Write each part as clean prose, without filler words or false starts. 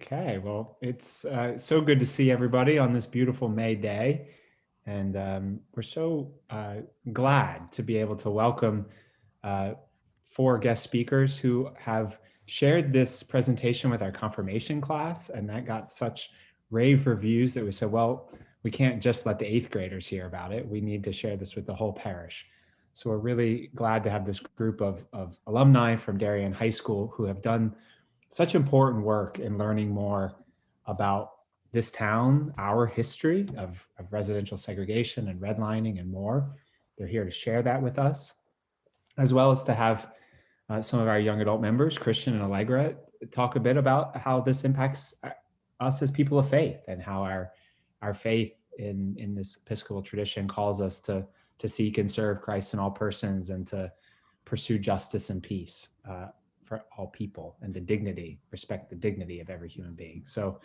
Okay, well, it's so good to see everybody on this beautiful May day. And we're so glad to be able to welcome uh, four guest speakers who have shared this presentation with our confirmation class. And that got such rave reviews that we said, well, we can't just let the eighth graders hear about it. We need to share this with the whole parish. So we're really glad to have this group of alumni from Darien High School who have done such important work in learning more about this town, our history of residential segregation and redlining and more. They're here to share that with us, as well as to have some of our young adult members, Christian and Allegra, talk a bit about how this impacts us as people of faith and how our faith in this Episcopal tradition calls us to seek and serve Christ in all persons and to pursue justice and peace for all people and respect the dignity of every human being. So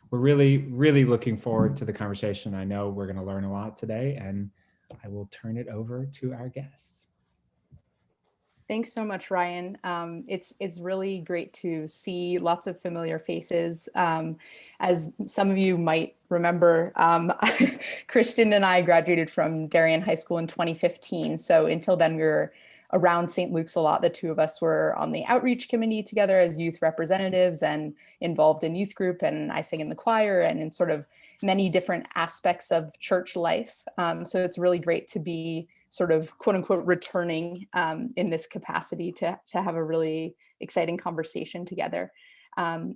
we're really, really looking forward to the conversation. I know we're going to learn a lot today, and I will turn it over to our guests. Thanks so much, Ryan. It's really great to see lots of familiar faces. As some of you might remember, Christian and I graduated from Darien High School in 2015. So until then, we were around St. Luke's a lot. The two of us were on the outreach committee together as youth representatives and involved in youth group, and I sang in the choir and in sort of many different aspects of church life. So it's really great to be sort of quote unquote returning in this capacity to have a really exciting conversation together.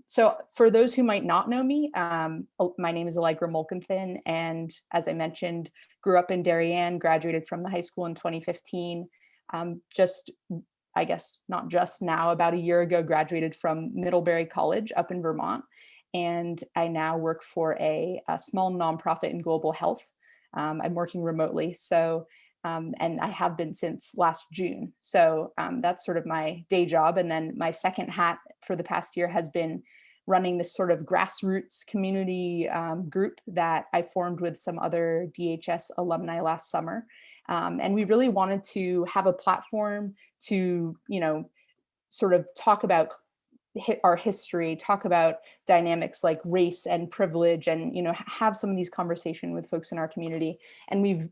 So for those who might not know me, my name is Allegra Molkenthin, and as I mentioned, grew up in Darien, graduated from the high school in 2015. I guess not just now, about a year ago, graduated from Middlebury College up in Vermont. And I now work for a small nonprofit in global health. I'm working remotely. So and I have been since last June. So that's sort of my day job. And then my second hat for the past year has been running this sort of grassroots community group that I formed with some other DHS alumni last summer. And we really wanted to have a platform to, sort of talk about our history, talk about dynamics like race and privilege, and have some of these conversations with folks in our community. And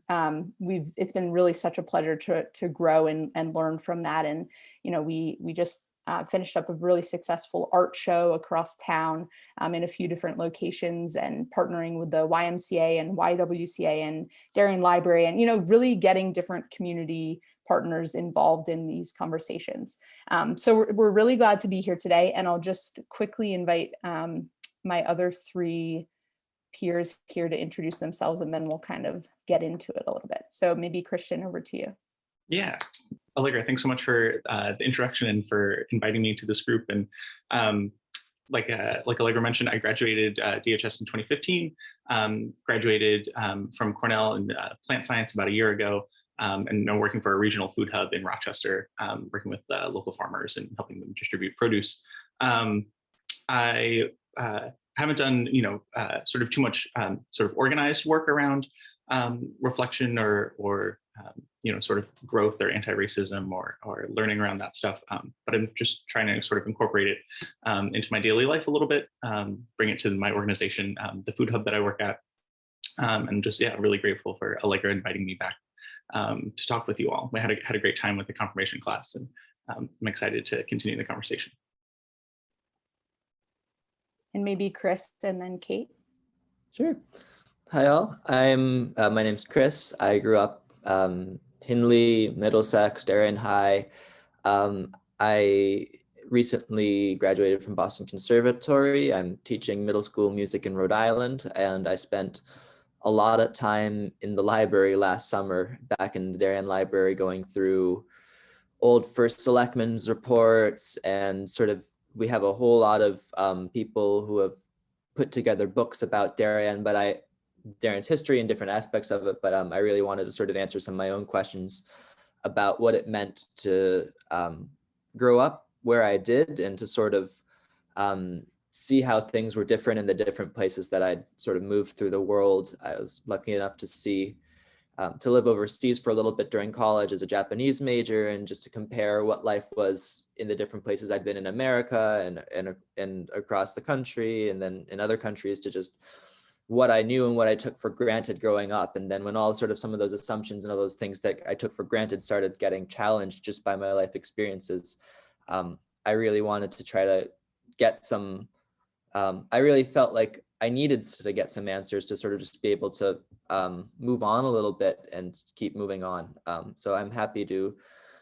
it's been really such a pleasure to grow and learn from that. And we just finished up a really successful art show across town in a few different locations, and partnering with the YMCA and YWCA and Darien Library, and really getting different community partners involved in these conversations. So we're really glad to be here today, and I'll just quickly invite my other three peers here to introduce themselves, and then we'll kind of get into it a little bit. So maybe Christian, over to you. Yeah, Allegra, thanks so much for the introduction and for inviting me to this group. And like Allegra mentioned, I graduated DHS in 2015, graduated from Cornell in plant science about a year ago, and now working for a regional food hub in Rochester, working with local farmers and helping them distribute produce. I haven't done, sort of too much sort of organized work around reflection or sort of growth or anti-racism or learning around that stuff. But I'm just trying to sort of incorporate it into my daily life a little bit, bring it to my organization, the food hub that I work at. And just, really grateful for Allegra inviting me back to talk with you all. We had a great time with the confirmation class, and I'm excited to continue the conversation. And maybe Chris and then Kate. Sure. Hi all. My name's Chris. I grew up Hindley, Middlesex, Darien High. I recently graduated from Boston Conservatory. I'm teaching middle school music in Rhode Island, and I spent a lot of time in the library last summer, back in the Darien Library, going through old First Selectmen's reports, and sort of we have a whole lot of people who have put together books about Darien, Darien's history and different aspects of it, but I really wanted to sort of answer some of my own questions about what it meant to grow up where I did, and to sort of see how things were different in the different places that I'd sort of moved through the world. I was lucky enough to see to live overseas for a little bit during college as a Japanese major, and just to compare what life was in the different places I'd been in America and across the country, and then in other countries, to just what I knew and what I took for granted growing up. And then when all sort of some of those assumptions and all those things that I took for granted started getting challenged just by my life experiences, I really wanted to try to get some, I really felt like I needed to get some answers to sort of just be able to move on a little bit and keep moving on. So I'm happy to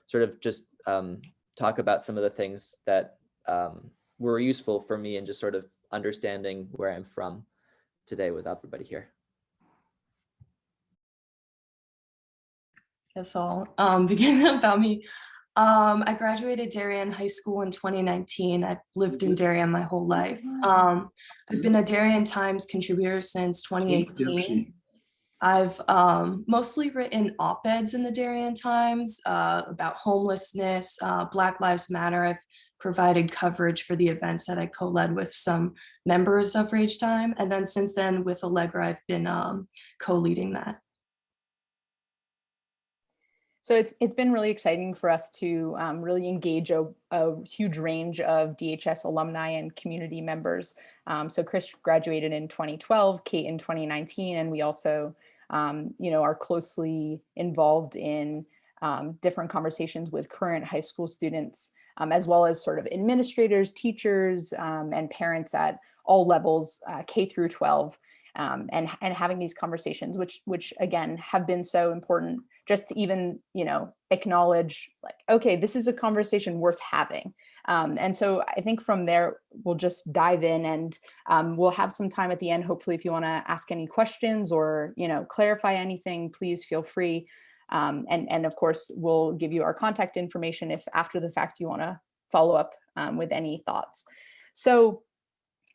sort of just talk about some of the things that were useful for me and just sort of understanding where I'm from today with everybody here. Guess I'll begin about me. I graduated Darien High School in 2019. I've lived in Darien my whole life. I've been a Darien Times contributor since 2018. I've mostly written op-eds in the Darien Times about homelessness, Black Lives Matter. I've provided coverage for the events that I co-led with some members of Rage Time. And then since then with Allegra, I've been co-leading that. So it's been really exciting for us to really engage a huge range of DHS alumni and community members. So Chris graduated in 2012, Kate in 2019, and we also are closely involved in different conversations with current high school students, as well as sort of administrators, teachers, and parents at all levels, K through 12. And having these conversations, which again have been so important, just to even acknowledge, like, okay, this is a conversation worth having. And so I think from there we'll just dive in, and we'll have some time at the end. Hopefully, if you want to ask any questions or clarify anything, please feel free. And of course, we'll give you our contact information if after the fact you want to follow up with any thoughts. So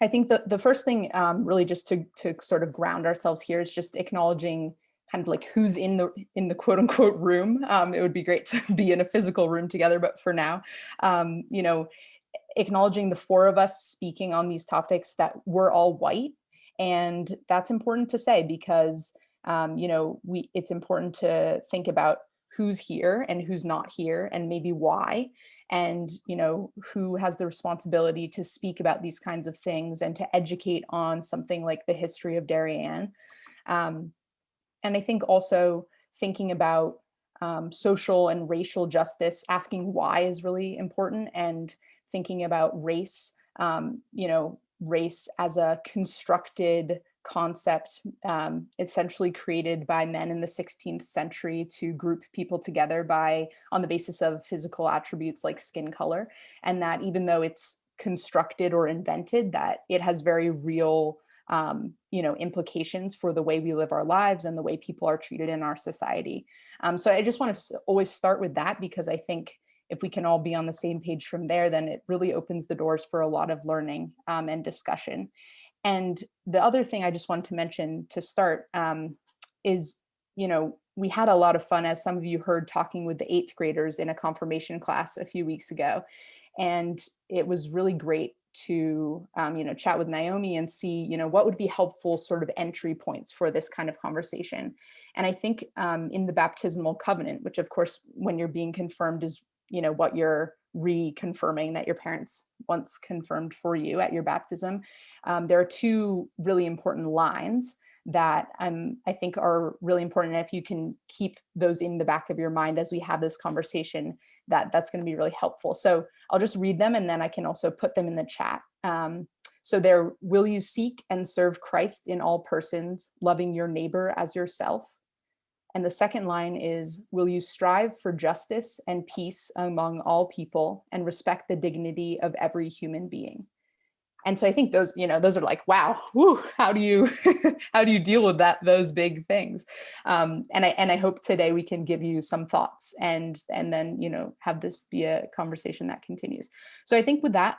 I think the first thing really just to sort of ground ourselves here is just acknowledging kind of like who's in the quote unquote room. It would be great to be in a physical room together, but for now, acknowledging the four of us speaking on these topics, that we're all white. And that's important to say because, it's important to think about who's here and who's not here and maybe why. And who has the responsibility to speak about these kinds of things and to educate on something like the history of Darien. And I think also thinking about social and racial justice, asking why is really important, and thinking about race, race as a constructed concept essentially created by men in the 16th century to group people together on the basis of physical attributes like skin color, and that even though it's constructed or invented, that it has very real implications for the way we live our lives and the way people are treated in our society. So I just want to always start with that, because I think if we can all be on the same page from there, then it really opens the doors for a lot of learning and discussion. And the other thing I just wanted to mention to start is, we had a lot of fun, as some of you heard, talking with the 8th graders in a confirmation class a few weeks ago. And it was really great to, chat with Naomi and see, what would be helpful sort of entry points for this kind of conversation. And I think in the baptismal covenant, which of course, when you're being confirmed is, what you're reconfirming that your parents once confirmed for you at your baptism. There are two really important lines that I think are really important. And if you can keep those in the back of your mind as we have this conversation, that's going to be really helpful. So I'll just read them and then I can also put them in the chat. So there, will you seek and serve Christ in all persons, loving your neighbor as yourself? And the second line is, will you strive for justice and peace among all people and respect the dignity of every human being? And so I think those, those are like, wow, whew, how do you deal with those big things? And I hope today we can give you some thoughts and then, have this be a conversation that continues. So I think with that,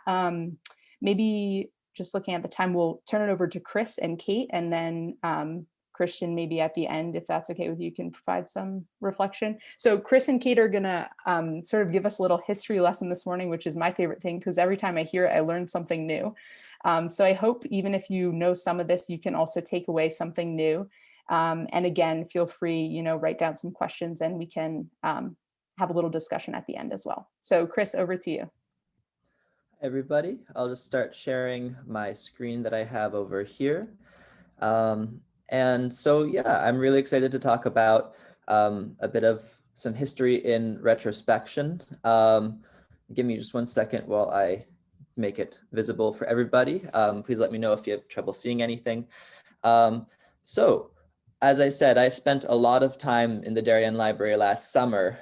maybe just looking at the time, we'll turn it over to Chris and Kate, and then Christian, maybe at the end, if that's okay with you, can provide some reflection. So Chris and Kate are gonna sort of give us a little history lesson this morning, which is my favorite thing, because every time I hear it, I learn something new. So I hope even if you know some of this, you can also take away something new. And again, feel free, write down some questions and we can have a little discussion at the end as well. So Chris, over to you. Everybody, I'll just start sharing my screen that I have over here. And so, yeah, I'm really excited to talk about a bit of some history in retrospection. Give me just 1 second while I make it visible for everybody. Please let me know if you have trouble seeing anything. So, as I said, I spent a lot of time in the Darien Library last summer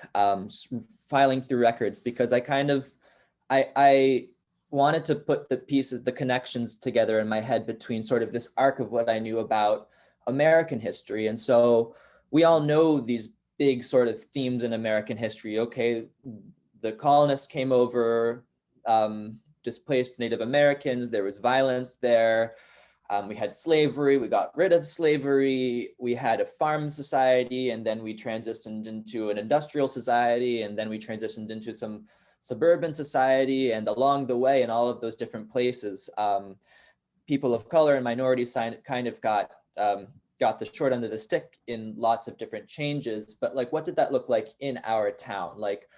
filing through records because I wanted to put the pieces, the connections together in my head between sort of this arc of what I knew about American history. And so we all know these big sort of themes in American history. Okay, the colonists came over, displaced Native Americans, there was violence there. We had slavery, we got rid of slavery, we had a farm society, and then we transitioned into an industrial society, and then we transitioned into some suburban society. And along the way, in all of those different places, people of color and minorities kind of got the short end of the stick in lots of different changes. But like, what did that look like in our town? Like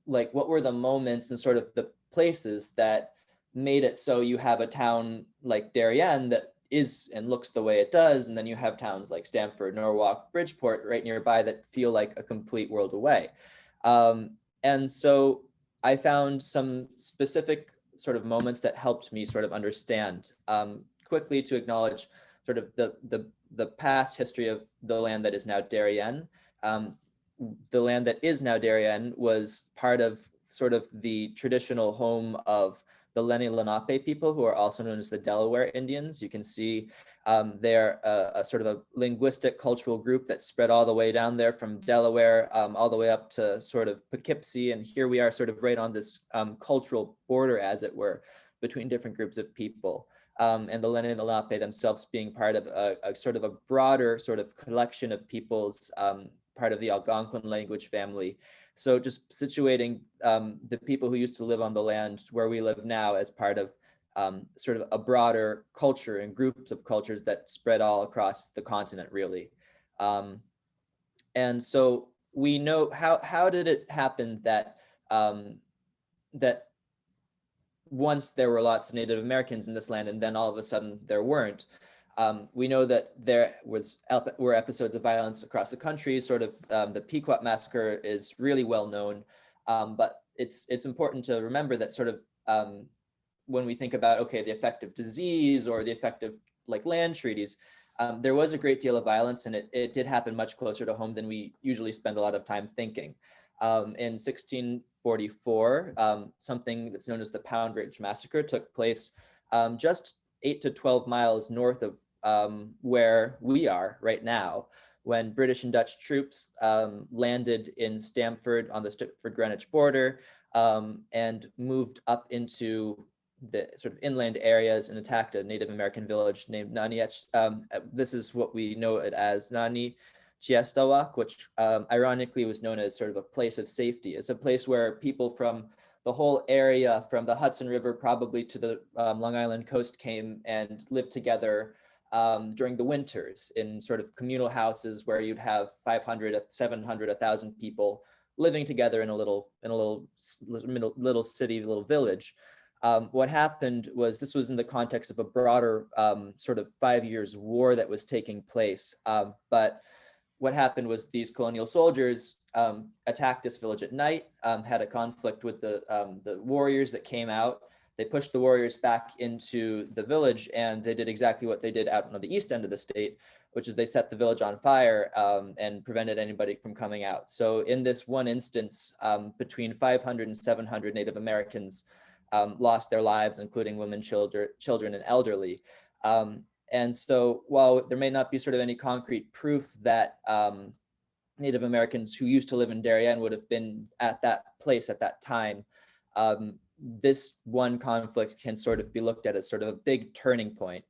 what were the moments and sort of the places that made it so you have a town like Darien that is and looks the way it does, and then you have towns like Stamford, Norwalk, Bridgeport right nearby that feel like a complete world away. And so I found some specific sort of moments that helped me sort of understand. Quickly to acknowledge sort of the past history of the land that is now Darien. The land that is now Darien was part of sort of the traditional home of the Lenni-Lenape people, who are also known as the Delaware Indians. You can see they're a sort of a linguistic cultural group that spread all the way down there from Delaware all the way up to sort of Poughkeepsie. And here we are sort of right on this cultural border, as it were, between different groups of people. And the Lenni-Lenape themselves being part of a sort of a broader sort of collection of peoples, part of the Algonquin language family. So just situating the people who used to live on the land where we live now as part of sort of a broader culture and groups of cultures that spread all across the continent, really. And so we know how did it happen that that once there were lots of Native Americans in this land and then all of a sudden there weren't. We know that there were episodes of violence across the country. Sort of the Pequot Massacre is really well known, but it's important to remember that sort of when we think about, okay, the effect of disease or the effect of like land treaties, there was a great deal of violence, and it did happen much closer to home than we usually spend a lot of time thinking. In 1644, something that's known as the Pound Ridge Massacre took place just 8 to 12 miles north of where we are right now, when British and Dutch troops landed in Stamford on the Stamford-Greenwich border and moved up into the sort of inland areas and attacked a Native American village named Nani-Ech. This is what we know it as Nani-Chiestawak, which ironically was known as sort of a place of safety. It's a place where people from the whole area, from the Hudson River probably to the Long Island coast, came and lived together during the winters in sort of communal houses where you'd have 500, 700, 1,000 people living together in a little city, little village. What happened was, this was in the context of a broader sort of 5 years war that was taking place. But what happened was these colonial soldiers attacked this village at night, had a conflict with the warriors that came out. They pushed the warriors back into the village, and they did exactly what they did out on the east end of the state, which is they set the village on fire and prevented anybody from coming out. So in this one instance, between 500 and 700 Native Americans lost their lives, including women, children, and elderly. And so while there may not be sort of any concrete proof that Native Americans who used to live in Darien would have been at that place at that time, this one conflict can sort of be looked at as sort of a big turning point.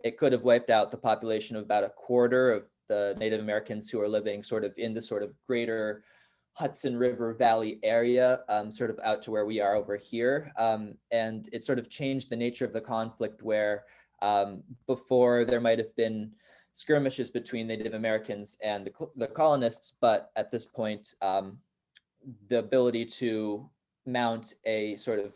It could have wiped out the population of about a quarter of the Native Americans who are living sort of in the sort of greater Hudson River Valley area, sort of out to where we are over here. And it sort of changed the nature of the conflict, where before there might have been skirmishes between Native Americans and the colonists, but at this point, the ability to mount a sort of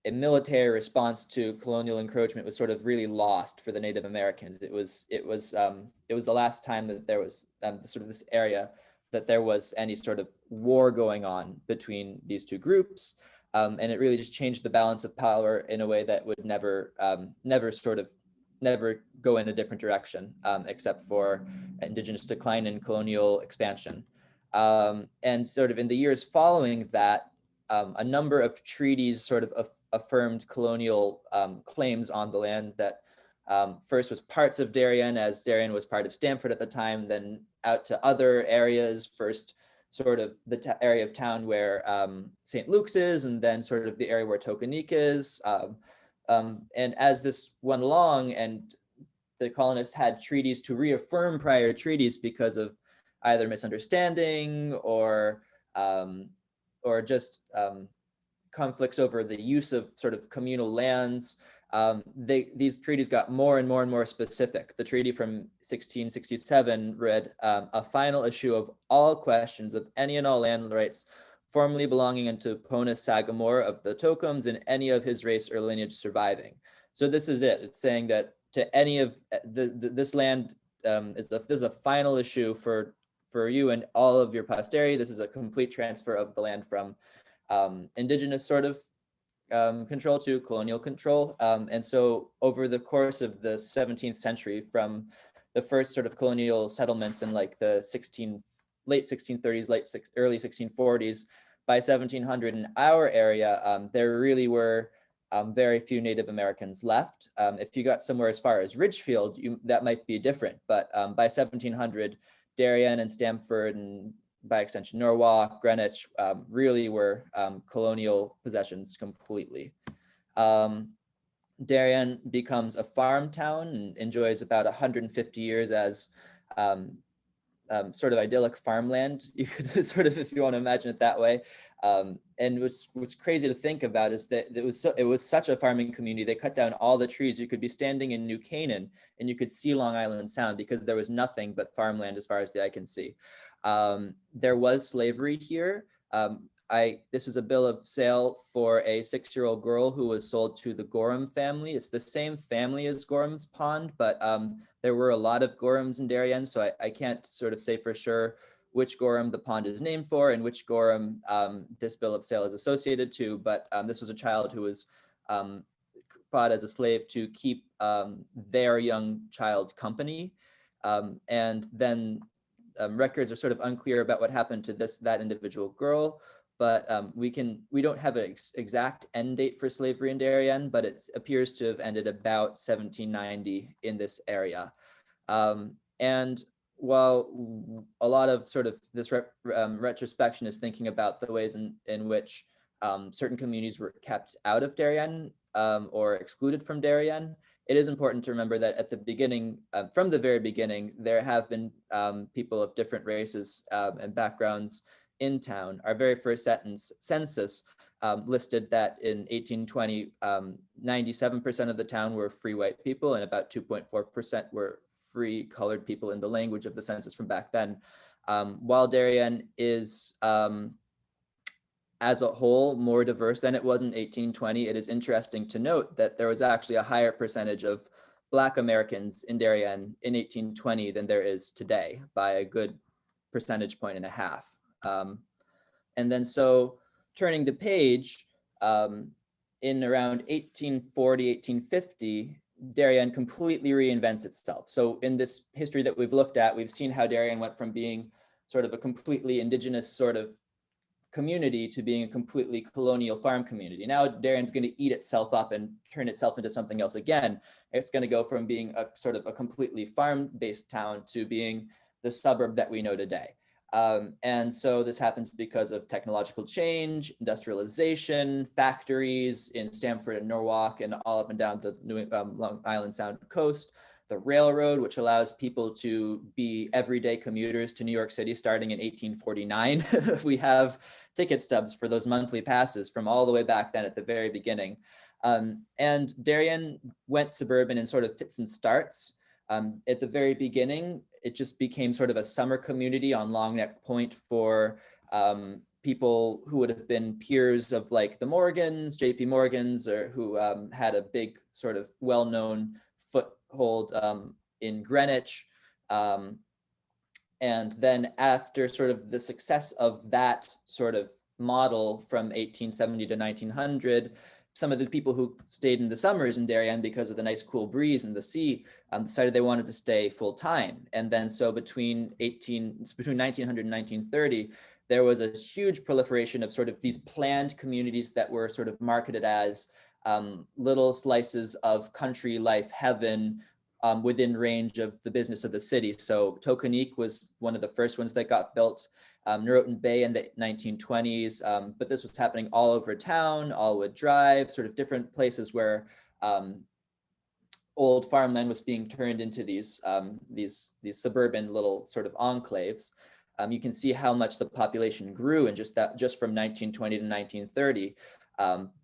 a military response to colonial encroachment was sort of really lost for the Native Americans. It was the last time that there was sort of this area that there was any sort of war going on between these two groups, and it really just changed the balance of power in a way that would never go in a different direction, except for indigenous decline and colonial expansion. And sort of in the years following that, a number of treaties sort of affirmed colonial claims on the land that first was parts of Darien, as Darien was part of Stamford at the time, then out to other areas, first sort of the area of town where St. Luke's is, and then sort of the area where Tokenique is. And as this went along, and the colonists had treaties to reaffirm prior treaties because of either misunderstanding or just conflicts over the use of sort of communal lands, these treaties got more and more specific. The treaty from 1667 read, a final issue of all questions of any and all land rights formerly belonging unto Ponus Sagamore of the Tokums and any of his race or lineage surviving. So this is it. It's saying that to any of this land is a final issue for you and all of your posterity. This is a complete transfer of the land from indigenous sort of control to colonial control. And so over the course of the 17th century, from the first sort of colonial settlements in like the late 1630s, early 1640s, by 1700 in our area, there really were very few Native Americans left. If you got somewhere as far as Ridgefield, that might be different. But by 1700, Darien and Stamford, and by extension Norwalk, Greenwich, really were colonial possessions completely. Darien becomes a farm town and enjoys about 150 years as sort of idyllic farmland, you could sort of, if you want to imagine it that way. And what's crazy to think about is that it was such a farming community. They cut down all the trees. You could be standing in New Canaan and you could see Long Island Sound because there was nothing but farmland as far as the eye can see. There was slavery here. This is a bill of sale for a 6-year-old girl who was sold to the Gorham family. It's the same family as Gorham's Pond, but there were a lot of Gorhams in Darien, so I can't sort of say for sure which Gorham the pond is named for and which Gorham this bill of sale is associated to, but this was a child who was bought as a slave to keep their young child company. And then records are sort of unclear about what happened to that individual girl, but we don't have an exact end date for slavery in Darien, but it appears to have ended about 1790 in this area. And while a lot of sort of this retrospection is thinking about the ways in which certain communities were kept out of Darien or excluded from Darien, it is important to remember that at the beginning, from the very beginning, there have been people of different races and backgrounds in town. Our very first census listed that in 1820, 97% of the town were free white people and about 2.4% were free colored people in the language of the census from back then. While Darien is, as a whole, more diverse than it was in 1820, it is interesting to note that there was actually a higher percentage of Black Americans in Darien in 1820 than there is today by a good percentage point and a half. And then so turning the page, in around 1840, 1850, Darien completely reinvents itself. So in this history that we've looked at, we've seen how Darien went from being sort of a completely indigenous sort of community to being a completely colonial farm community. Now Darien's going to eat itself up and turn itself into something else again. It's going to go from being a sort of a completely farm-based town to being the suburb that we know today. And so this happens because of technological change, industrialization, factories in Stamford and Norwalk and all up and down the Long Island Sound coast, the railroad, which allows people to be everyday commuters to New York City starting in 1849. We have ticket stubs for those monthly passes from all the way back then at the very beginning. And Darien went suburban in sort of fits and starts. At the very beginning, it just became sort of a summer community on Long Neck Point for people who would have been peers of like the Morgans, JP Morgans, or who had a big sort of well-known foothold in Greenwich. And then after sort of the success of that sort of model from 1870 to 1900, some of the people who stayed in the summers in Darien because of the nice cool breeze and the sea decided they wanted to stay full time. And then so between 1900 and 1930, there was a huge proliferation of sort of these planned communities that were sort of marketed as little slices of country life heaven within range of the business of the city. So Tokenique was one of the first ones that got built. Noroton Bay in the 1920s, but this was happening all over town, Allwood Drive, sort of different places where old farmland was being turned into these suburban little sort of enclaves. You can see how much the population grew in just from 1920 to 1930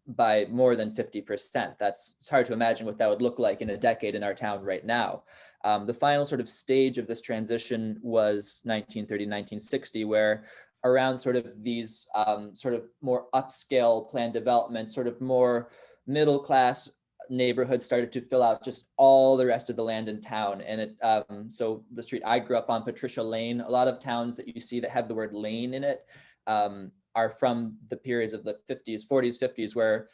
by more than 50%. It's hard to imagine what that would look like in a decade in our town right now. The final sort of stage of this transition was 1930, 1960, where around sort of these sort of more upscale planned development, sort of more middle class neighborhoods started to fill out just all the rest of the land in town. And so the street I grew up on, Patricia Lane, a lot of towns that you see that have the word lane in it are from the periods of the 50s, 40s, 50s, where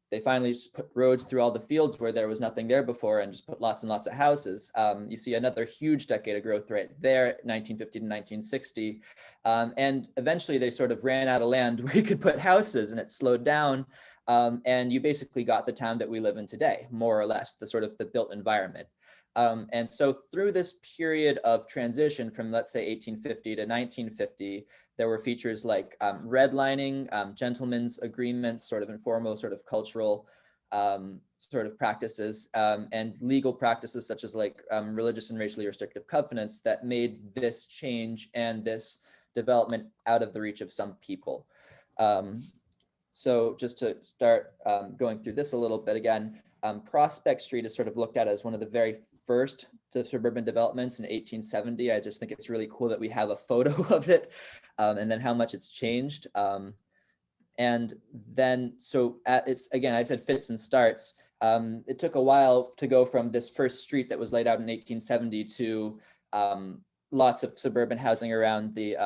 they finally just put roads through all the fields where there was nothing there before and just put lots and lots of houses. You see another huge decade of growth right there, 1950 to 1960. And eventually they sort of ran out of land where you could put houses and it slowed down. And you basically got the town that we live in today, more or less, the sort of the built environment. And so through this period of transition from, let's say, 1850 to 1950, there were features like redlining, gentlemen's agreements, sort of informal, sort of cultural sort of practices, and legal practices such as like religious and racially restrictive covenants that made this change and this development out of the reach of some people. So just to start going through this a little bit again, Prospect Street is sort of looked at as one of the very first suburban developments in 1870. I just think it's really cool that we have a photo of it and then how much it's changed. And then, so it's, again, I said fits and starts. It took a while to go from this first street that was laid out in 1870 to lots of suburban housing around the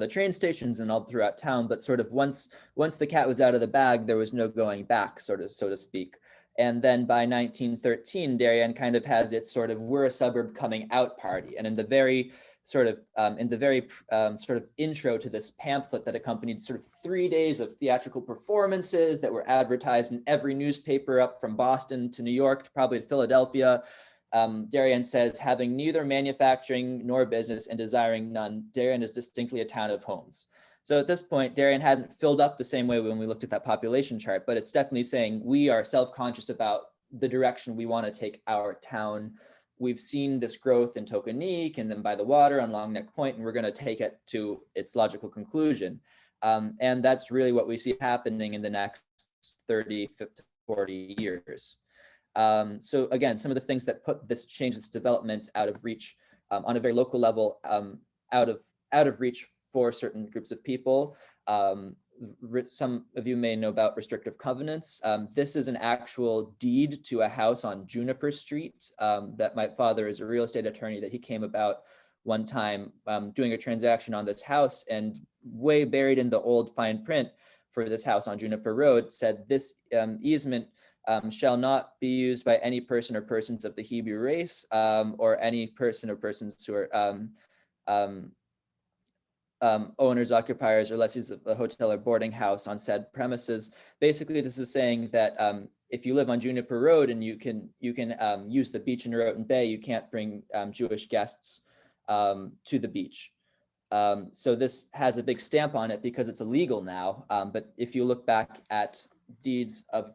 train stations and all throughout town. But sort of once the cat was out of the bag, there was no going back, sort of, so to speak. And then by 1913, Darien kind of has its sort of we're a suburb coming out party. And in the very sort of intro to this pamphlet that accompanied sort of 3 days of theatrical performances that were advertised in every newspaper up from Boston to New York to probably Philadelphia, Darien says, having neither manufacturing nor business and desiring none, Darien is distinctly a town of homes. So at this point, Darien hasn't filled up the same way when we looked at that population chart, but it's definitely saying we are self-conscious about the direction we want to take our town. We've seen this growth in Tokenique and then by the water on Long Neck Point, and we're going to take it to its logical conclusion. And that's really what we see happening in the next 30, 50, 40 years. So again, some of the things that put this change, this development out of reach on a very local level, out of reach for certain groups of people. Some of you may know about restrictive covenants. This is an actual deed to a house on Juniper Street that my father is a real estate attorney that he came about one time doing a transaction on this house, and way buried in the old fine print for this house on Juniper Road said this easement shall not be used by any person or persons of the Hebrew race or any person or persons who are owners, occupiers, or lessees of a hotel or boarding house on said premises. Basically, this is saying that if you live on Juniper Road and you can use the beach in Noroton Bay, you can't bring Jewish guests to the beach. So this has a big stamp on it because it's illegal now. But if you look back at deeds of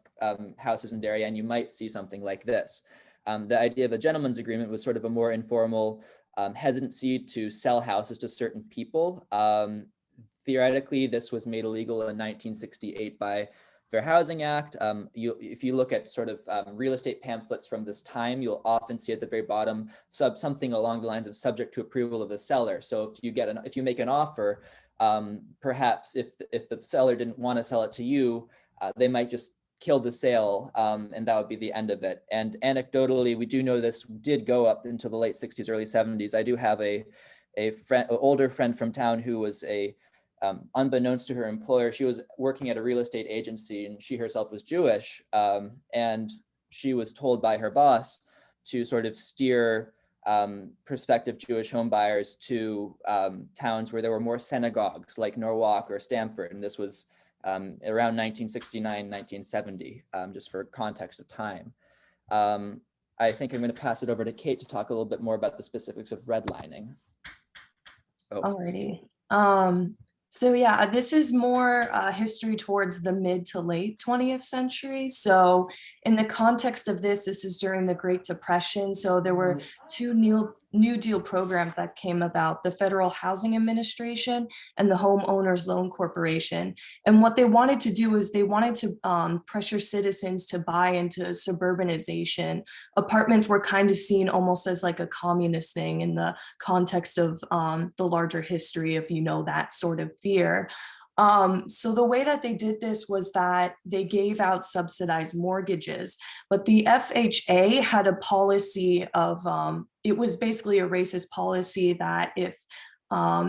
houses in Darien, you might see something like this. The idea of a gentleman's agreement was sort of a more informal hesitancy to sell houses to certain people. Theoretically, this was made illegal in 1968 by Fair Housing Act. If you look at sort of real estate pamphlets from this time, you'll often see at the very bottom something along the lines of subject to approval of the seller. So if you make an offer, perhaps if the seller didn't want to sell it to you, they might just kill the sale, and that would be the end of it. And anecdotally, we do know this did go up into the late 60s, early 70s. I do have an older friend from town who was unbeknownst to her employer, she was working at a real estate agency, and she herself was Jewish, and she was told by her boss to sort of steer prospective Jewish home buyers to towns where there were more synagogues, like Norwalk or Stamford, and this was around 1969, 1970, just for context of time. I think I'm going to pass it over to Kate to talk a little bit more about the specifics of redlining. Alrighty. So yeah, this is more history towards the mid to late 20th century. So in the context of this is during the Great Depression. So there were two New Deal programs that came about, the Federal Housing Administration and the Homeowners Loan Corporation. And what they wanted to do is they wanted to pressure citizens to buy into suburbanization. Apartments were kind of seen almost as like a communist thing in the context of the larger history of, that sort of fear. So the way that they did this was that they gave out subsidized mortgages, but the FHA had a policy of, it was basically a racist policy that if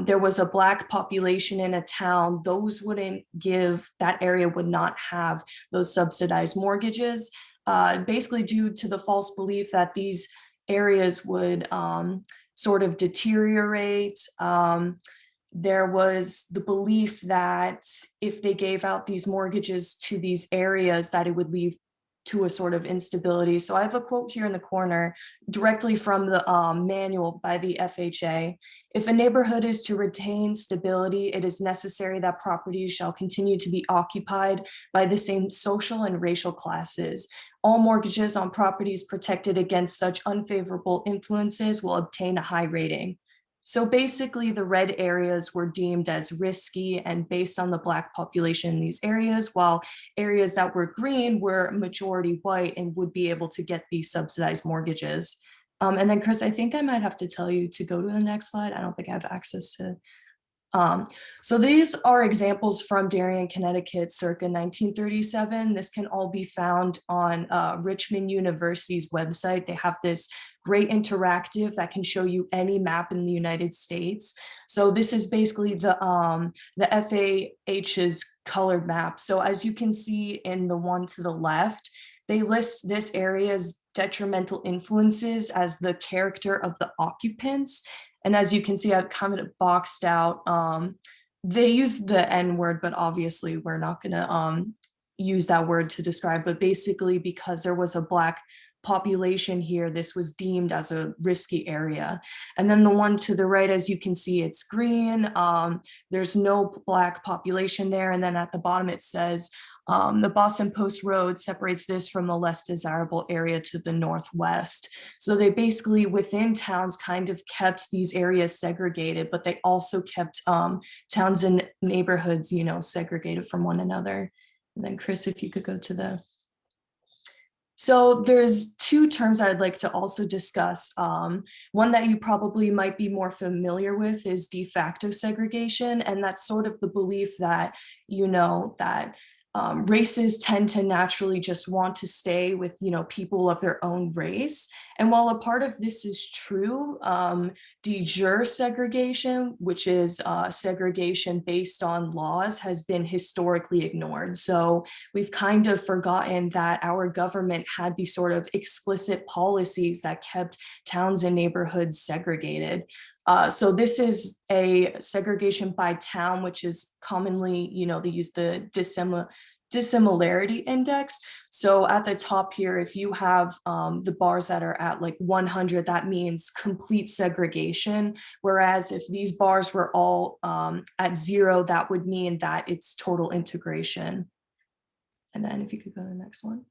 there was a Black population in a town, that area would not have those subsidized mortgages, basically due to the false belief that these areas would sort of deteriorate. There was the belief that if they gave out these mortgages to these areas, that it would lead to a sort of instability. So I have a quote here in the corner directly from the manual by the FHA. If a neighborhood is to retain stability, it is necessary that properties shall continue to be occupied by the same social and racial classes. All mortgages on properties protected against such unfavorable influences will obtain a high rating. So basically the red areas were deemed as risky and based on the Black population in these areas, while areas that were green were majority white and would be able to get these subsidized mortgages. And then Chris, I think I might have to tell you to go to the next slide. I don't think I have access to. So these are examples from Darien, Connecticut, circa 1937. This can all be found on Richmond University's website. They have this great interactive that can show you any map in the United States. So this is basically the FAH's colored map. So as you can see in the one to the left, they list this area's detrimental influences as the character of the occupants. And as you can see, I've kind of boxed out, they use the N word, but obviously we're not gonna use that word to describe, but basically because there was a Black population here, this was deemed as a risky area. And then the one to the right, as you can see, it's green. There's no Black population there. And then at the bottom, it says, the Boston Post Road separates this from a less desirable area to the northwest. So they basically within towns kind of kept these areas segregated, but they also kept towns and neighborhoods, segregated from one another. And then Chris, if you could go to the. So there's two terms I'd like to also discuss. One that you probably might be more familiar with is de facto segregation. And that's sort of the belief that, that races tend to naturally just want to stay with, people of their own race. And while a part of this is true, de jure segregation, which is segregation based on laws, has been historically ignored. So we've kind of forgotten that our government had these sort of explicit policies that kept towns and neighborhoods segregated. So this is a segregation by town, which is commonly, they use the dissimilarity index. So at the top here, if you have the bars that are at like 100, that means complete segregation. Whereas if these bars were all at 0, that would mean that it's total integration. And then if you could go to the next one.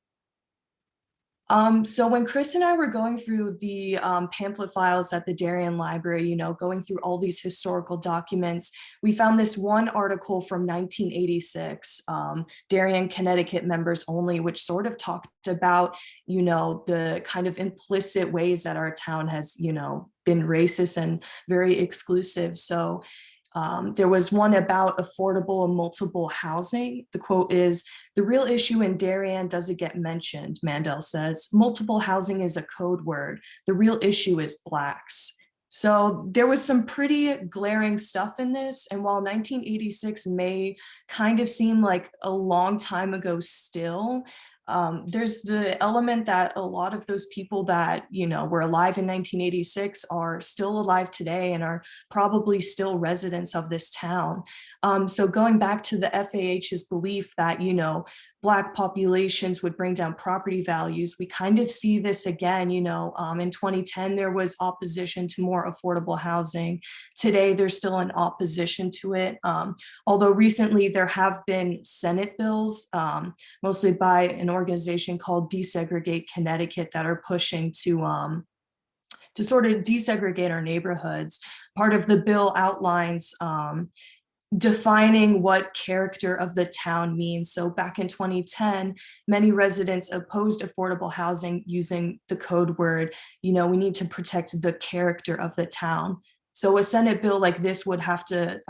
So when Chris and I were going through the pamphlet files at the Darien Library, going through all these historical documents, we found this one article from 1986, Darien, Connecticut members only, which sort of talked about, the kind of implicit ways that our town has, been racist and very exclusive. So there was one about affordable and multiple housing. The quote is, "The real issue in Darien doesn't get mentioned," Mandel says. "Multiple housing is a code word. The real issue is Blacks." So there was some pretty glaring stuff in this. And while 1986 may kind of seem like a long time ago still, there's the element that a lot of those people that, were alive in 1986 are still alive today and are probably still residents of this town. So going back to the FAH's belief that, Black populations would bring down property values, we kind of see this again. In 2010, there was opposition to more affordable housing. Today, there's still an opposition to it. Although recently there have been Senate bills, mostly by an organization called Desegregate Connecticut, that are pushing to sort of desegregate our neighborhoods. Part of the bill outlines defining what character of the town means. So back in 2010, many residents opposed affordable housing using the code word, we need to protect the character of the town. So a Senate bill like this would have to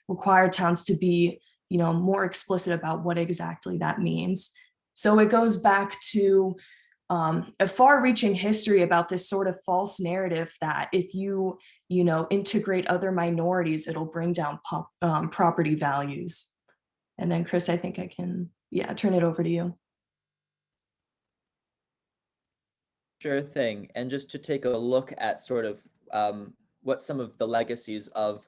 require towns to be, more explicit about what exactly that means. So it goes back to a far-reaching history about this sort of false narrative that if you integrate other minorities, it'll bring down property values. And then Chris, I think I can, turn it over to you. Sure thing. And just to take a look at sort of what some of the legacies of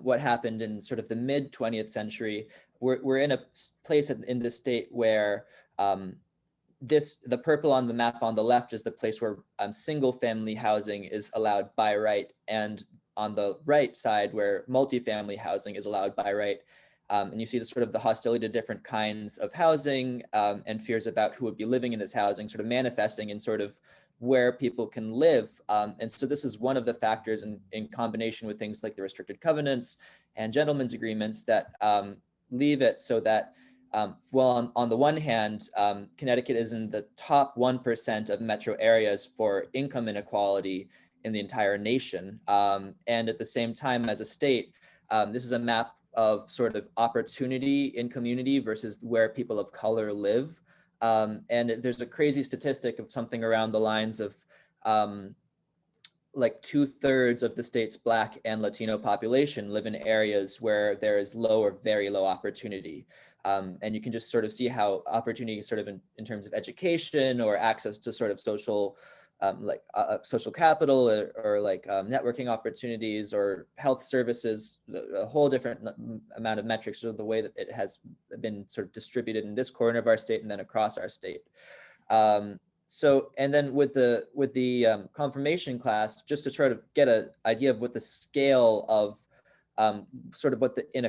what happened in sort of the mid 20th century, we're in a place in the state where the purple on the map on the left is the place where single family housing is allowed by right, and on the right side where multifamily housing is allowed by right. And you see the sort of the hostility to different kinds of housing and fears about who would be living in this housing sort of manifesting in sort of where people can live. And so this is one of the factors in combination with things like the restricted covenants and gentlemen's agreements that leave it so that well, on the one hand, Connecticut is in the top 1% of metro areas for income inequality in the entire nation. And at the same time, as a state, this is a map of sort of opportunity in community versus where people of color live. And there's a crazy statistic of something around the lines of like 2/3 of the state's Black and Latino population live in areas where there is low or very low opportunity. And you can just sort of see how opportunity sort of in terms of education or access to sort of social social capital or like networking opportunities or health services, a whole different amount of metrics of the way that it has been sort of distributed in this corner of our state and then across our state. So, and then with the confirmation class, just to try to get an idea of what the scale of sort of what the the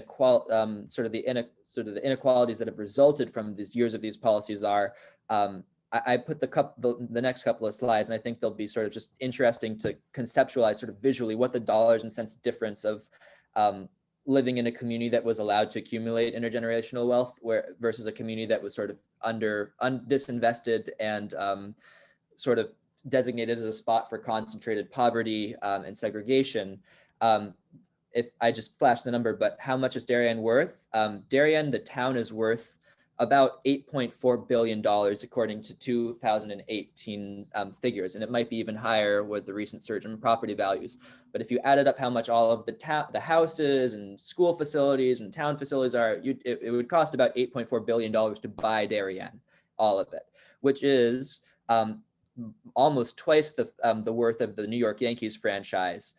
inequalities that have resulted from these years of these policies are. I put the next couple of slides, and I think they'll be sort of just interesting to conceptualize sort of visually what the dollars and cents difference of living in a community that was allowed to accumulate intergenerational wealth versus a community that was sort of disinvested and sort of designated as a spot for concentrated poverty and segregation. If I just flash the number, but how much is Darien worth? Darien, the town, is worth about $8.4 billion according to 2018 figures, and it might be even higher with the recent surge in property values. But if you added up how much all of the houses and school facilities and town facilities are, it would cost about $8.4 billion to buy Darien, all of it, which is almost twice the worth of the New York Yankees franchise.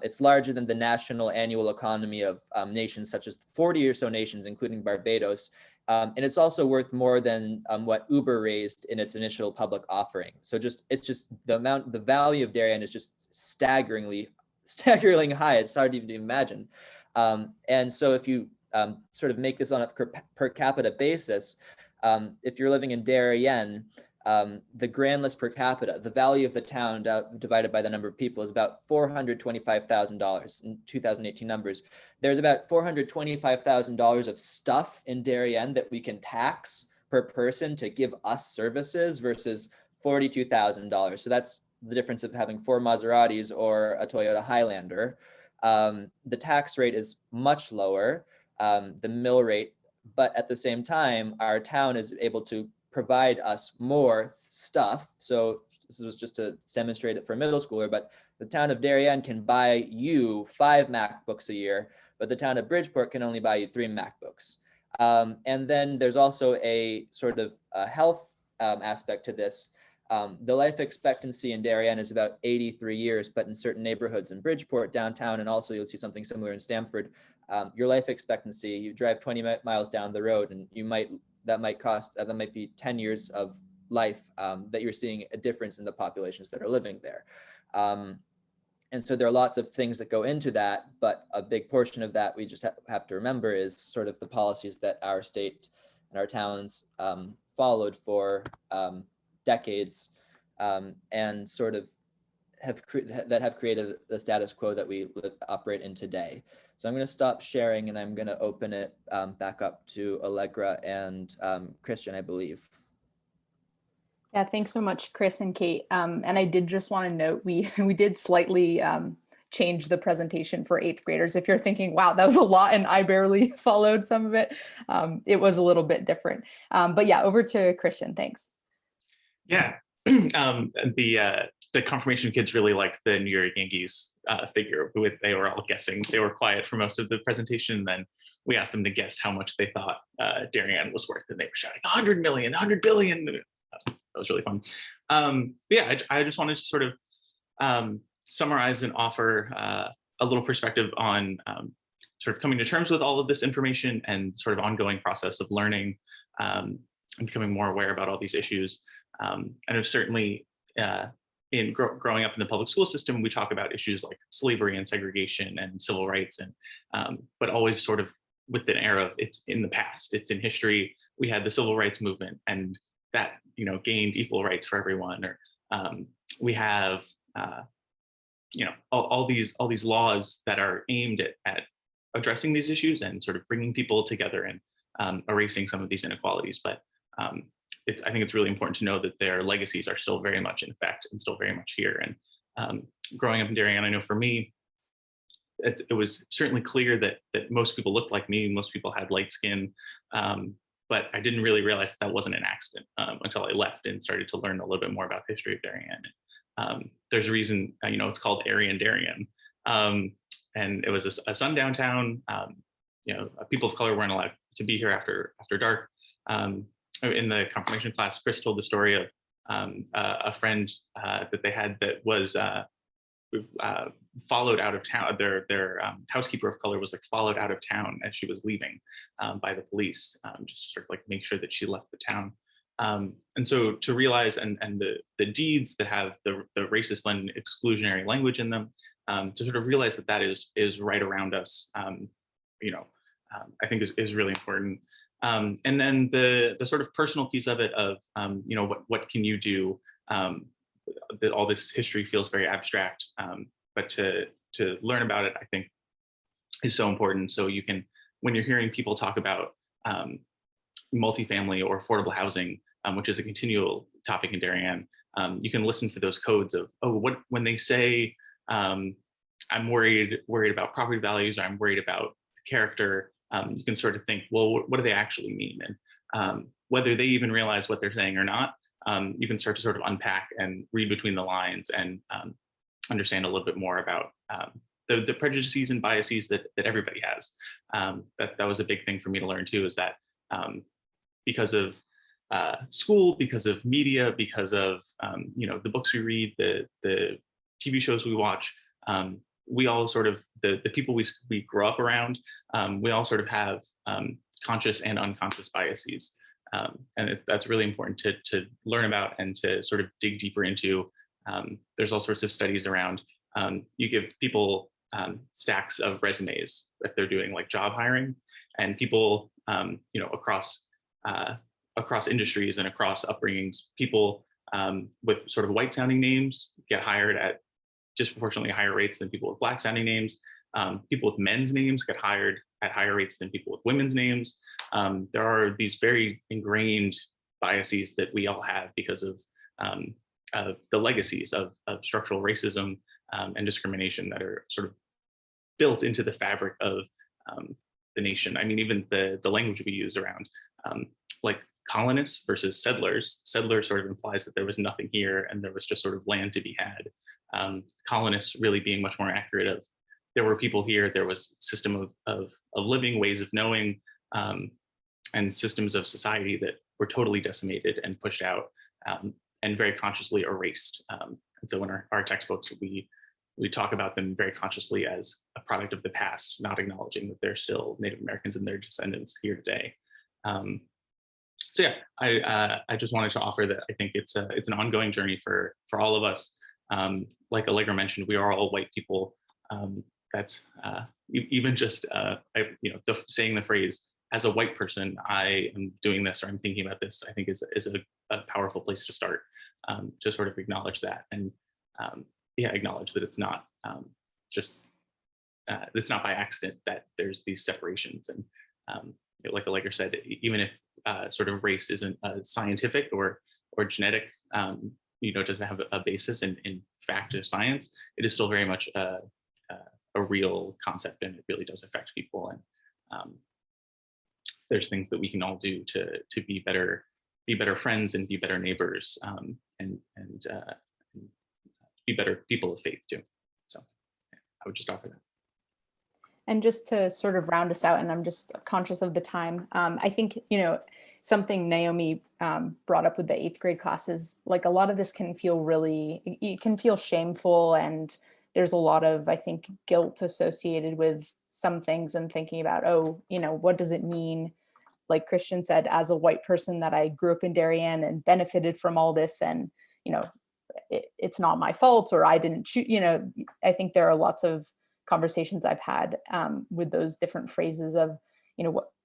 It's larger than the national annual economy of nations such as 40 or so nations, including Barbados. And it's also worth more than what Uber raised in its initial public offering. So the value of Darien is just staggeringly high. It's hard even to imagine. And so if you sort of make this on a per capita basis, if you're living in Darien, the grand list per capita, the value of the town divided by the number of people, is about $425,000 in 2018 numbers. There's about $425,000 of stuff in Darien that we can tax per person to give us services versus $42,000. So that's the difference of having 4 Maseratis or a Toyota Highlander. The tax rate is much lower, the mill rate, but at the same time, our town is able to provide us more stuff. So this was just to demonstrate it for a middle schooler, but the town of Darien can buy you 5 MacBooks a year, but the town of Bridgeport can only buy you 3 MacBooks. And then there's also a sort of health aspect to this. The life expectancy in Darien is about 83 years, but in certain neighborhoods in Bridgeport, downtown, and also you'll see something similar in Stamford, your life expectancy, you drive 20 miles down the road and that might be 10 years of life that you're seeing a difference in the populations that are living there. And so there are lots of things that go into that, but a big portion of that we just have to remember is sort of the policies that our state and our towns followed for decades and sort of have created the status quo that we operate in today. So I'm going to stop sharing and I'm going to open it back up to Allegra and Christian, I believe. Yeah, thanks so much, Chris and Kate. And I did just want to note, we did slightly change the presentation for 8th graders. If you're thinking, wow, that was a lot and I barely followed some of it, it was a little bit different. But yeah, over to Christian, thanks. Yeah, the confirmation kids really liked the New York Yankees figure. They were all guessing. They were quiet for most of the presentation. Then we asked them to guess how much they thought Darien was worth, and they were shouting 100 million, 100 billion. That was really fun. Yeah, I just wanted to sort of summarize and offer a little perspective on sort of coming to terms with all of this information and sort of ongoing process of learning and becoming more aware about all these issues. And certainly in growing up in the public school system, we talk about issues like slavery and segregation and civil rights, and but always sort of with an air of it's in the past, it's in history. We had the civil rights movement, and that gained equal rights for everyone. Or we have all these laws that are aimed at addressing these issues and sort of bringing people together and erasing some of these inequalities. But I think it's really important to know that their legacies are still very much in effect and still very much here. And growing up in Darien, I know for me, it was certainly clear that most people looked like me, most people had light skin, but I didn't really realize that wasn't an accident until I left and started to learn a little bit more about the history of Darien. There's a reason, it's called Aryan Darien, and it was a sundown town. People of color weren't allowed to be here after dark. In the confirmation class, Chris told the story of a friend that they had that was followed out of town. Their housekeeper of color was followed out of town as she was leaving by the police, just sort of make sure that she left the town. And so to realize and the deeds that have the racist and exclusionary language in them, to sort of realize that is right around us, I think is really important. And then the sort of personal piece of it of, what can you do? That all this history feels very abstract, but to learn about it, I think, is so important. So you can, when you're hearing people talk about multifamily or affordable housing, which is a continual topic in Darien, you can listen for those codes of, when they say, I'm worried about property values, or I'm worried about character, you can sort of think, well, what do they actually mean? And whether they even realize what they're saying or not, you can start to sort of unpack and read between the lines and understand a little bit more about the prejudices and biases that everybody has. That was a big thing for me to learn too, is that because of school, because of media, because of the books we read, the TV shows we watch, we all sort of, the people we grow up around, we all sort of have conscious and unconscious biases. And that's really important to learn about and to sort of dig deeper into. There's all sorts of studies around, you give people stacks of resumes if they're doing job hiring, and people across across industries and across upbringings, people with sort of white sounding names get hired at disproportionately higher rates than people with black sounding names. People with men's names get hired at higher rates than people with women's names. There are these very ingrained biases that we all have because of the legacies of structural racism and discrimination that are sort of built into the fabric of the nation. I mean, even the language we use around like colonists versus settlers. Settlers sort of implies that there was nothing here and there was just sort of land to be had. Colonists really being much more accurate of there were people here, there was system of living, ways of knowing, and systems of society that were totally decimated and pushed out and very consciously erased. And so in our textbooks, we talk about them very consciously as a product of the past, not acknowledging that they're still Native Americans and their descendants here today. So yeah, I just wanted to offer that I think it's an ongoing journey for all of us. Like Allegra mentioned, we are all white people. That's even just saying the phrase as a white person, I am doing this or I'm thinking about this, I think is a powerful place to start. To sort of acknowledge that and acknowledge that it's not it's not by accident that there's these separations. And like Allegra said, even if sort of race isn't scientific or genetic, doesn't have a basis in fact or science, it is still very much a real concept, and it really does affect people. And there's things that we can all do to be better friends and be better neighbors, and be better people of faith too. So I would just offer that. And just to sort of round us out, and I'm just conscious of the time, I think, something Naomi brought up with the 8th grade classes, like a lot of this can feel it can feel shameful, and there's a lot of, I think, guilt associated with some things, and thinking about, what does it mean? Like Christian said, as a white person, that I grew up in Darien and benefited from all this, and, it's not my fault, or I didn't choose, I think there are lots of conversations I've had with those different phrases of,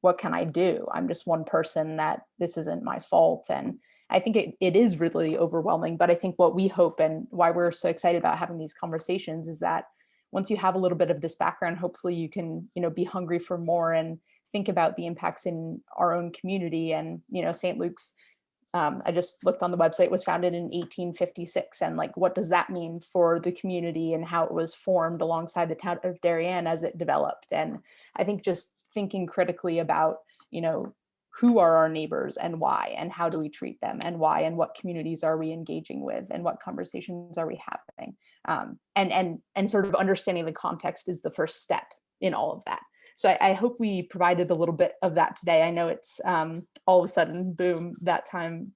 what can I do? I'm just one person, that this isn't my fault. And I think it is really overwhelming. But I think what we hope, and why we're so excited about having these conversations, is that once you have a little bit of this background, hopefully you can, be hungry for more and think about the impacts in our own community. And, St. Luke's, I just looked on the website, was founded in 1856. And like, what does that mean for the community and how it was formed alongside the town of Darien as it developed? And I think just thinking critically about, who are our neighbors and why, and how do we treat them and why, and what communities are we engaging with, and what conversations are we having? And sort of understanding the context is the first step in all of that. So I hope we provided a little bit of that today. I know it's all of a sudden, boom, that time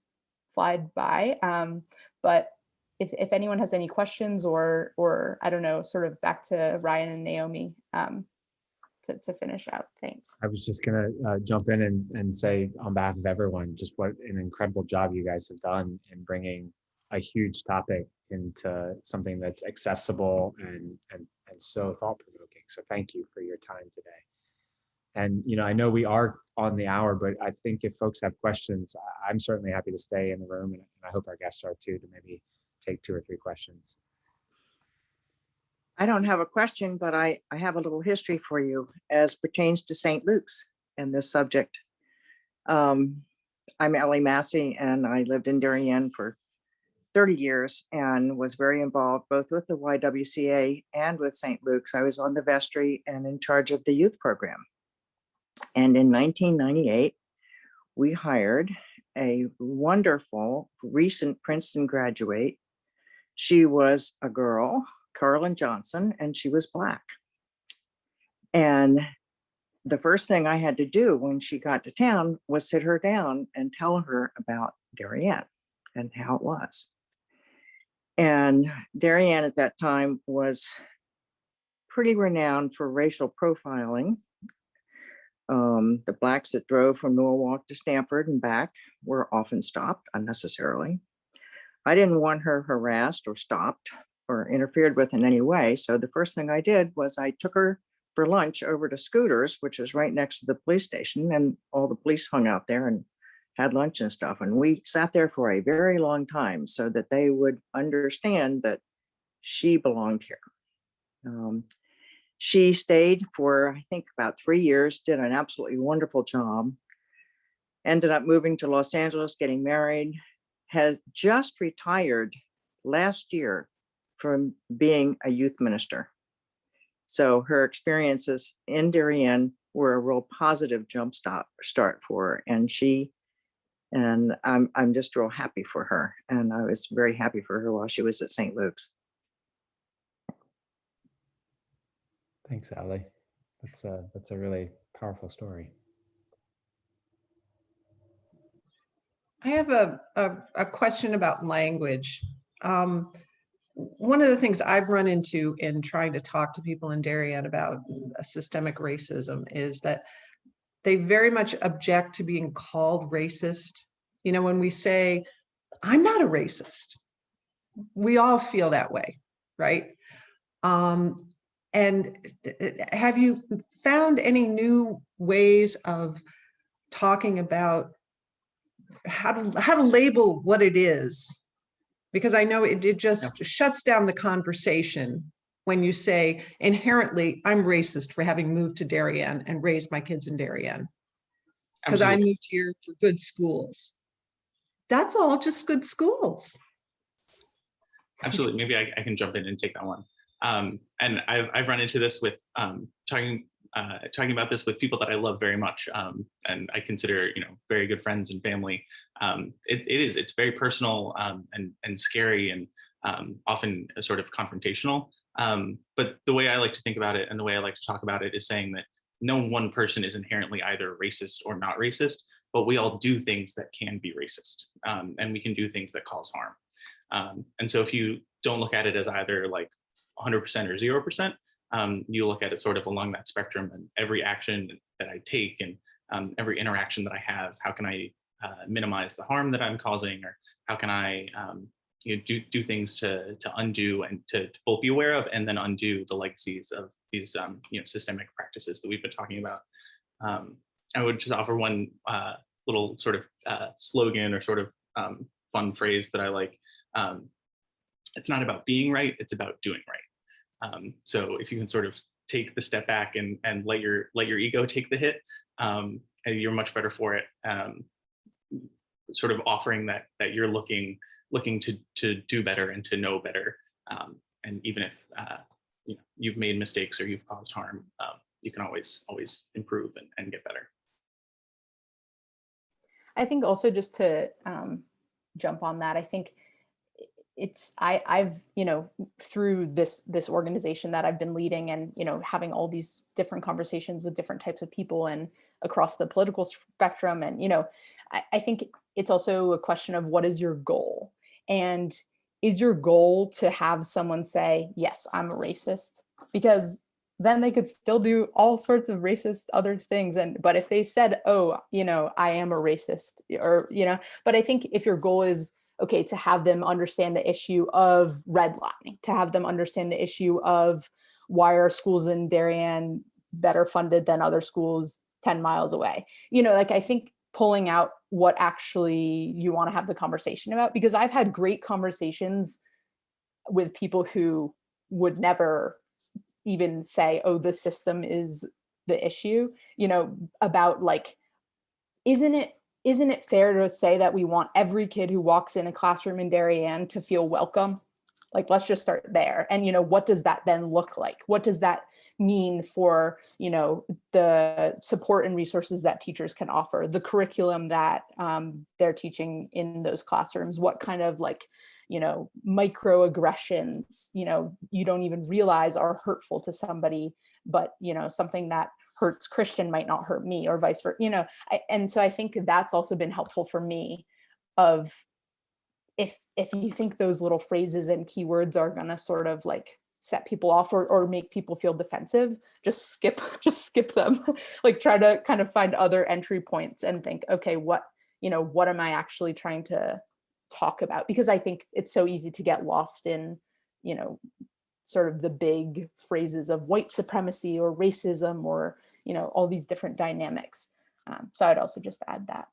flied by. But if anyone has any questions or I don't know, sort of back to Ryan and Naomi to finish out. Thanks. I was just gonna jump in and say on behalf of everyone, just what an incredible job you guys have done in bringing a huge topic into something that's accessible and so thought-provoking. So thank you for your time today. And I know we are on the hour, but I think if folks have questions, I'm certainly happy to stay in the room, and I hope our guests are too, to maybe take 2 or 3 questions. I don't have a question, but I have a little history for you as pertains to St. Luke's and this subject. I'm Ellie Massey, and I lived in Darien for 30 years and was very involved both with the YWCA and with St. Luke's. I was on the vestry and in charge of the youth program. And in 1998, we hired a wonderful recent Princeton graduate. She was a girl, Carolyn Johnson, and she was Black. And the first thing I had to do when she got to town was sit her down and tell her about Darien and how it was. And Darien at that time was pretty renowned for racial profiling. The Blacks that drove from Norwalk to Stamford and back were often stopped unnecessarily. I didn't want her harassed or stopped or interfered with in any way. So the first thing I did was I took her for lunch over to Scooters, which is right next to the police station, and all the police hung out there and had lunch and stuff. And we sat there for a very long time so that they would understand that she belonged here. She stayed for, I think, about 3 years, did an absolutely wonderful job, ended up moving to Los Angeles, getting married, has just retired last year from being a youth minister. So her experiences in Darien were a real positive start for her. And I'm just real happy for her. And I was very happy for her while she was at St. Luke's. Thanks, Allie. That's a really powerful story. I have a question about language. One of the things I've run into in trying to talk to people in Darien about systemic racism is that they very much object to being called racist. You know, when we say, I'm not a racist, we all feel that way, right? And have you found any new ways of talking about how to label what it is? Because I know it just shuts down the conversation when you say inherently, I'm racist for having moved to Darien and raised my kids in Darien. Because I moved here for good schools. That's all just good schools. Absolutely. Maybe I can jump in and take that one. And I've run into this with talking about this with people that I love very much, and I consider, you know, very good friends and family. It's very personal and scary and often sort of confrontational. But the way I like to think about it and the way I like to talk about it is saying that no one person is inherently either racist or not racist, but we all do things that can be racist, and we can do things that cause harm. And so if you don't look at it as either like 100% or 0%, you look at it sort of along that spectrum, and every action that I take and every interaction that I have, how can I minimize the harm that I'm causing, or how can I do things to undo and to both be aware of and then undo the legacies of these systemic practices that we've been talking about. I would just offer one little sort of slogan or sort of fun phrase that I like. It's not about being right, it's about doing right. So if you can sort of take the step back and let your ego take the hit, you're much better for it. Sort of offering that you're looking to do better and to know better. And even if you've made mistakes or you've caused harm, you can always improve and get better. I think also just to jump on that, I think I've through this organization that I've been leading and having all these different conversations with different types of people and across the political spectrum, and I think it's also a question of what is your goal, and is your goal to have someone say, yes, I'm a racist, because then they could still do all sorts of racist other things. But if they said, oh, I am a racist, or but I think if your goal is okay, to have them understand the issue of redlining, to have them understand the issue of why are schools in Darien better funded than other schools 10 miles away. I think pulling out what actually you want to have the conversation about, because I've had great conversations with people who would never even say, oh, the system is the issue, about like, isn't it fair to say that we want every kid who walks in a classroom in Darien to feel welcome? Like, let's just start there. And, what does that then look like? What does that mean for, the support and resources that teachers can offer, the curriculum that they're teaching in those classrooms? What kind of microaggressions, you don't even realize are hurtful to somebody, but, something that hurts Christian might not hurt me, or vice versa, and so I think that's also been helpful for me, of if you think those little phrases and keywords are going to sort of like set people off or make people feel defensive, just skip them. Like, try to kind of find other entry points and think, okay, what am I actually trying to talk about? Because I think it's so easy to get lost in, sort of the big phrases of white supremacy or racism or, all these different dynamics. So I'd also just add that.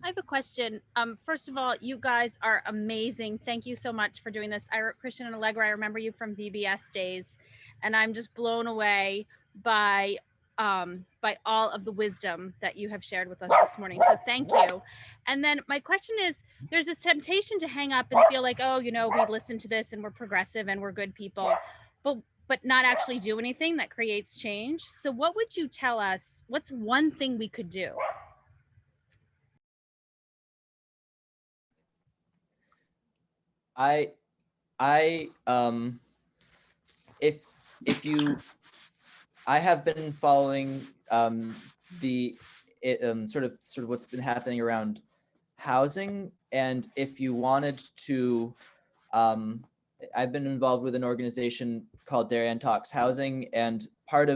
I have a question. First of all, you guys are amazing. Thank you so much for doing this. Christian and Allegra, I remember you from VBS days, and I'm just blown away by all of the wisdom that you have shared with us this morning. So thank you. And then my question is, there's this temptation to hang up and feel like, oh, you know, we listened to this and we're progressive and we're good people, but not actually do anything that creates change. So what would you tell us? What's one thing we could do? If you, I have been following sort of what's been happening around housing, and if you wanted to, I've been involved with an organization called Darien Talks Housing, and I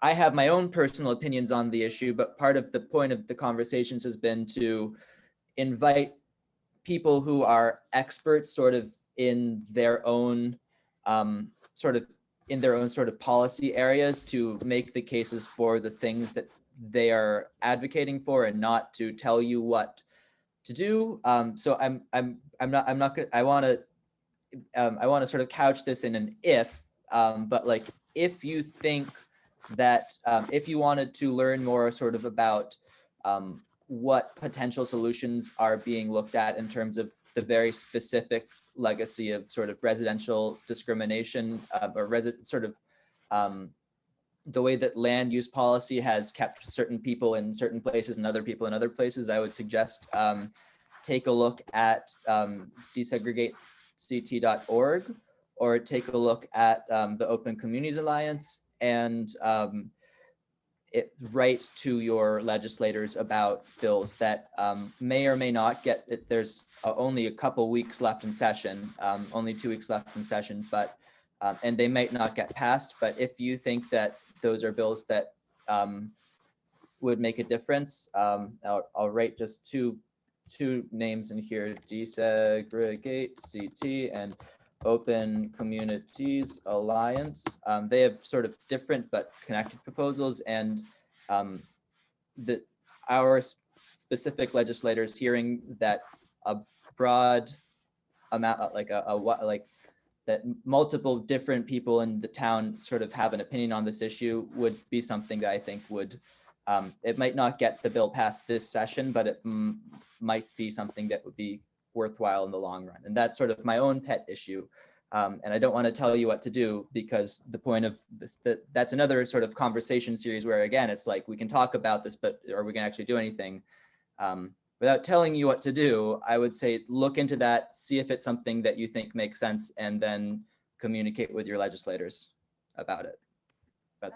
have my own personal opinions on the issue, but part of the point of the conversations has been to invite people who are experts sort of in their own policy areas to make the cases for the things that they are advocating for, and not to tell you what to do. So I want to sort of couch this in an if, but like, if you think that if you wanted to learn more sort of about what potential solutions are being looked at in terms of the very specific legacy of sort of residential discrimination, the way that land use policy has kept certain people in certain places and other people in other places, I would suggest take a look at desegregate.ct.org, or take a look at the Open Communities Alliance, and write to your legislators about bills that may or may not get it. There's only a couple weeks left in session, only 2 weeks left in session, but and they might not get passed. But if you think that those are bills that would make a difference, I'll write just two names in here: Desegregate CT and Open Communities Alliance. They have sort of different but connected proposals, and our specific legislators hearing that a broad amount, that multiple different people in the town sort of have an opinion on this issue, would be something that I think would, it might not get the bill passed this session, but it might be something that would be worthwhile in the long run. And that's sort of my own pet issue. And I don't want to tell you what to do, because the point of this, that's another sort of conversation series where, again, it's like, we can talk about this, but are we going to actually do anything? Without telling you what to do, I would say look into that, see if it's something that you think makes sense, and then communicate with your legislators about it.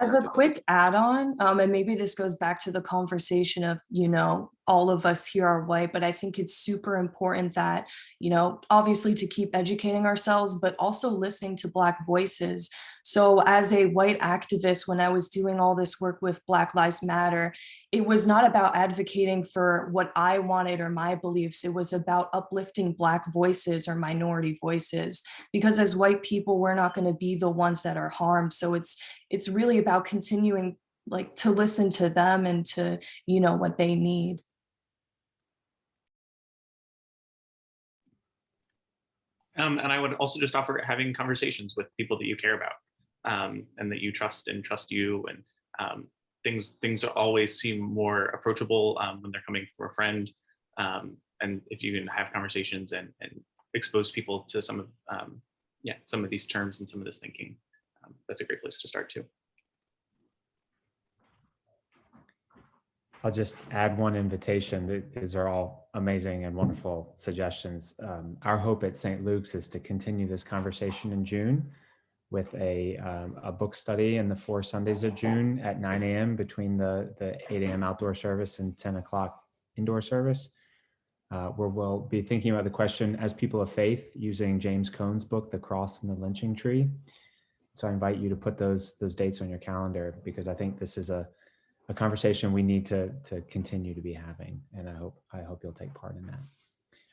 As a quick add-on, and maybe this goes back to the conversation of, you know, all of us here are white, but I think it's super important that, you know, obviously to keep educating ourselves, but also listening to Black voices. So as a white activist, when I was doing all this work with Black Lives Matter, it was not about advocating for what I wanted or my beliefs. It was about uplifting Black voices or minority voices, because as white people, we're not going to be the ones that are harmed. So it's really about continuing, like, to listen to them and to, you know, what they need. And I would also just offer having conversations with people that you care about, and that you trust and trust you. And things always seem more approachable when they're coming from a friend. And if you can have conversations and expose people to some of these terms and some of this thinking, that's a great place to start too. I'll just add one invitation. These are all amazing and wonderful suggestions. Our hope at St. Luke's is to continue this conversation in June with a book study in the 4 Sundays of June at 9 a.m. between the 8 a.m. outdoor service and 10 o'clock indoor service, where we'll be thinking about the question as people of faith using James Cone's book, The Cross and the Lynching Tree. So I invite you to put those dates on your calendar, because I think this is a conversation we need to continue to be having, and I hope you'll take part in that.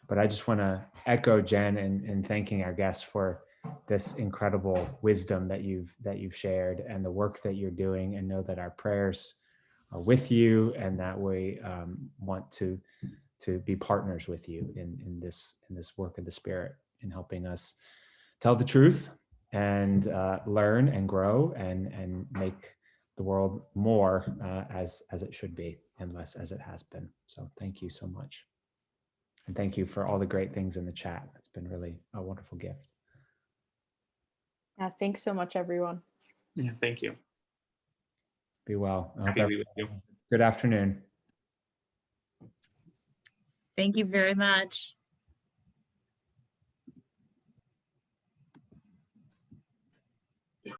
But I just want to echo Jen in thanking our guests for this incredible wisdom that you've shared and the work that you're doing, and know that our prayers with you, and that we want to be partners with you in this work of the Spirit, in helping us tell the truth and learn and grow and make the world more as it should be and less as it has been. So thank you so much. And thank you for all the great things in the chat. It's been really a wonderful gift. Yeah, thanks so much, everyone. Yeah, thank you. Be well. I hope Happy to be with you. Good afternoon. Thank you very much.